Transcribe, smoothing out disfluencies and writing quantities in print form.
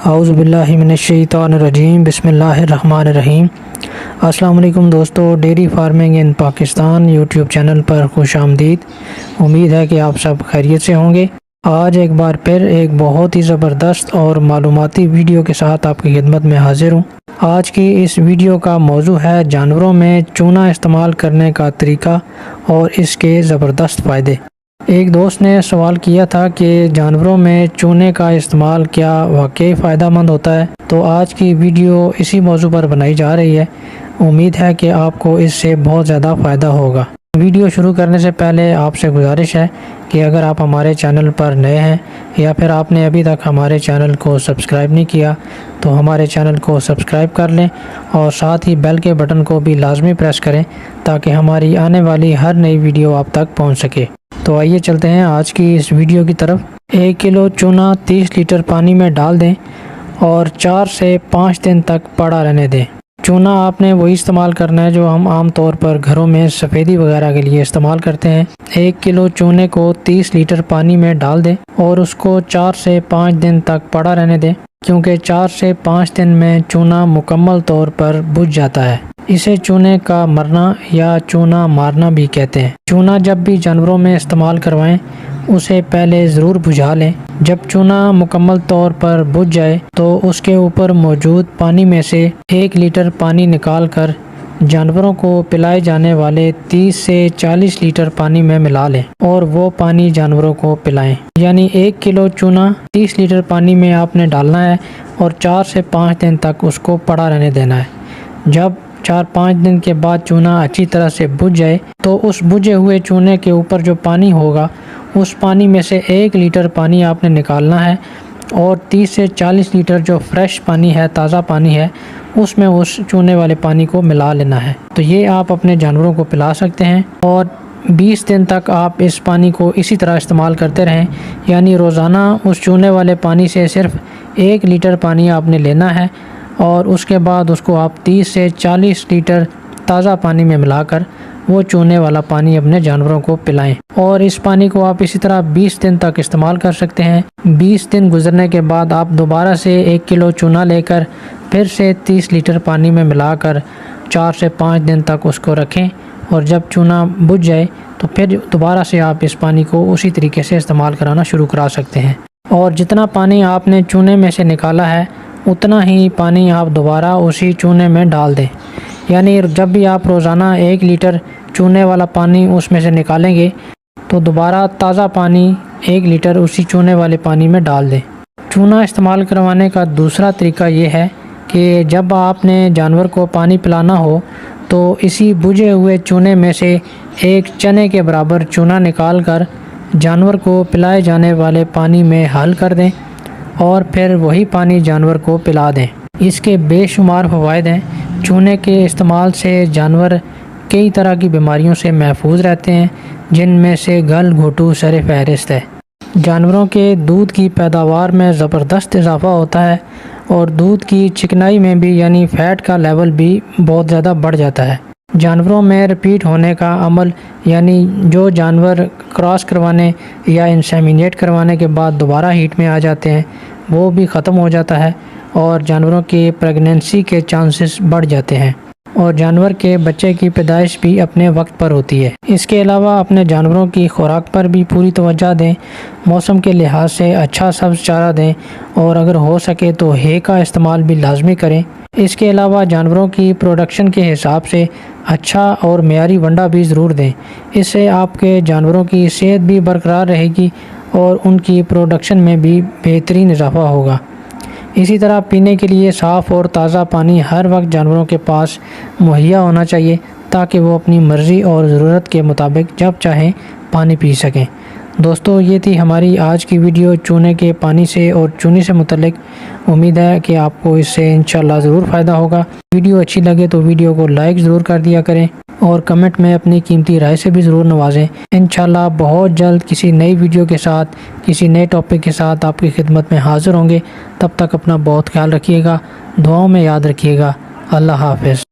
اعوذ باللہ من الشیطان الرجیم، بسم اللہ الرحمن الرحیم۔ السلام علیکم دوستو، ڈیری فارمنگ ان پاکستان یوٹیوب چینل پر خوش آمدید۔ امید ہے کہ آپ سب خیریت سے ہوں گے۔ آج ایک بار پھر ایک بہت ہی زبردست اور معلوماتی ویڈیو کے ساتھ آپ کی خدمت میں حاضر ہوں۔ آج کی اس ویڈیو کا موضوع ہے جانوروں میں چونا استعمال کرنے کا طریقہ اور اس کے زبردست فائدے۔ ایک دوست نے سوال کیا تھا کہ جانوروں میں چونے کا استعمال کیا واقعی فائدہ مند ہوتا ہے، تو آج کی ویڈیو اسی موضوع پر بنائی جا رہی ہے۔ امید ہے کہ آپ کو اس سے بہت زیادہ فائدہ ہوگا۔ ویڈیو شروع کرنے سے پہلے آپ سے گزارش ہے کہ اگر آپ ہمارے چینل پر نئے ہیں یا پھر آپ نے ابھی تک ہمارے چینل کو سبسکرائب نہیں کیا تو ہمارے چینل کو سبسکرائب کر لیں اور ساتھ ہی بیل کے بٹن کو بھی لازمی پریس کریں تاکہ ہماری آنے والی ہر نئی ویڈیو آپ تک پہنچ سکے۔ تو آئیے چلتے ہیں آج کی اس ویڈیو کی طرف۔ 1 کلو چونا 30 لیٹر پانی میں ڈال دیں اور 4 سے 5 دن تک پڑا رہنے دیں۔ چونا آپ نے وہی استعمال کرنا ہے جو ہم عام طور پر گھروں میں سفیدی وغیرہ کے لیے استعمال کرتے ہیں۔ 1 کلو چونے کو 30 لیٹر پانی میں ڈال دیں اور اس کو 4 سے 5 دن تک پڑا رہنے دیں، کیونکہ 4 سے 5 دن میں چونا مکمل طور پر بجھ جاتا ہے۔ اسے چونے کا مرنا یا چونا مارنا بھی کہتے ہیں۔ چونا جب بھی جانوروں میں استعمال کروائیں اسے پہلے ضرور بجھا لیں۔ جب چونا مکمل طور پر بجھ جائے تو اس کے اوپر موجود پانی میں سے 1 لیٹر پانی نکال کر جانوروں کو پلائے جانے والے 30 سے 40 لیٹر پانی میں ملا لیں اور وہ پانی جانوروں کو پلائیں۔ یعنی 1 کلو چونا 30 لیٹر پانی میں آپ نے ڈالنا ہے اور 4 سے 5 دن تک اس کو پڑا رہنے دینا ہے۔ جب 4-5 دن کے بعد چونا اچھی طرح سے بجھ جائے تو اس بجھے ہوئے چونے کے اوپر جو پانی ہوگا اس پانی میں سے 1 لیٹر پانی آپ نے نکالنا ہے اور 30 سے 40 لیٹر جو فریش پانی ہے، تازہ پانی ہے، اس میں اس چونے والے پانی کو ملا لینا ہے۔ تو یہ آپ اپنے جانوروں کو پلا سکتے ہیں اور 20 دن تک آپ اس پانی کو اسی طرح استعمال کرتے رہیں۔ یعنی روزانہ اس چونے والے پانی سے صرف 1 لیٹر پانی آپ نے لینا ہے اور اس کے بعد اس کو آپ 30 سے 40 لیٹر تازہ پانی میں ملا کر وہ چونے والا پانی اپنے جانوروں کو پلائیں، اور اس پانی کو آپ اسی طرح 20 دن تک استعمال کر سکتے ہیں۔ 20 دن گزرنے کے بعد آپ دوبارہ سے 1 کلو چونا لے کر پھر سے 30 لیٹر پانی میں ملا کر 4 سے 5 دن تک اس کو رکھیں، اور جب چونا بجھ جائے تو پھر دوبارہ سے آپ اس پانی کو اسی طریقے سے استعمال کرانا شروع کرا سکتے ہیں۔ اور جتنا پانی آپ نے چونے میں سے نکالا ہے اتنا ہی پانی آپ دوبارہ اسی چونے میں ڈال دیں۔ یعنی جب بھی آپ روزانہ 1 لیٹر چونے والا پانی اس میں سے نکالیں گے تو دوبارہ تازہ پانی 1 لیٹر اسی چونے والے پانی میں ڈال دیں۔ چونا استعمال کروانے کا دوسرا طریقہ یہ ہے کہ جب آپ نے جانور کو پانی پلانا ہو تو اسی بجھے ہوئے چونے میں سے 1 چنے کے برابر چونا نکال کر جانور کو پلائے جانے والے پانی میں حل کر دیں اور پھر وہی پانی جانور کو پلا دیں۔ اس کے بے شمار فوائد ہیں۔ چونے کے استعمال سے جانور کئی طرح کی بیماریوں سے محفوظ رہتے ہیں، جن میں سے گل گھوٹو سر فہرست ہے۔ جانوروں کے دودھ کی پیداوار میں زبردست اضافہ ہوتا ہے اور دودھ کی چکنائی میں بھی یعنی فیٹ کا لیول بھی بہت زیادہ بڑھ جاتا ہے۔ جانوروں میں ریپیٹ ہونے کا عمل، یعنی جو جانور کراس کروانے یا انسیمینیٹ کروانے کے بعد دوبارہ ہیٹ میں آ جاتے ہیں، وہ بھی ختم ہو جاتا ہے اور جانوروں کی پریگننسی کے چانسز بڑھ جاتے ہیں، اور جانور کے بچے کی پیدائش بھی اپنے وقت پر ہوتی ہے۔ اس کے علاوہ اپنے جانوروں کی خوراک پر بھی پوری توجہ دیں، موسم کے لحاظ سے اچھا سبز چارہ دیں اور اگر ہو سکے تو ہے کا استعمال بھی لازمی کریں۔ اس کے علاوہ جانوروں کی پروڈکشن کے حساب سے اچھا اور معیاری ونڈا بھی ضرور دیں۔ اس سے آپ کے جانوروں کی صحت بھی برقرار رہے گی اور ان کی پروڈکشن میں بھی بہترین اضافہ ہوگا۔ اسی طرح پینے کے لیے صاف اور تازہ پانی ہر وقت جانوروں کے پاس مہیا ہونا چاہیے تاکہ وہ اپنی مرضی اور ضرورت کے مطابق جب چاہیں پانی پی سکیں۔ دوستو، یہ تھی ہماری آج کی ویڈیو چونے کے پانی سے اور چونی سے متعلق۔ امید ہے کہ آپ کو اس سے انشاءاللہ ضرور فائدہ ہوگا۔ ویڈیو اچھی لگے تو ویڈیو کو لائک ضرور کر دیا کریں اور کمنٹ میں اپنی قیمتی رائے سے بھی ضرور نوازیں۔ انشاءاللہ بہت جلد کسی نئی ویڈیو کے ساتھ، کسی نئے ٹاپک کے ساتھ آپ کی خدمت میں حاضر ہوں گے۔ تب تک اپنا بہت خیال رکھیے گا، دعاؤں میں یاد رکھیے گا۔ اللہ حافظ۔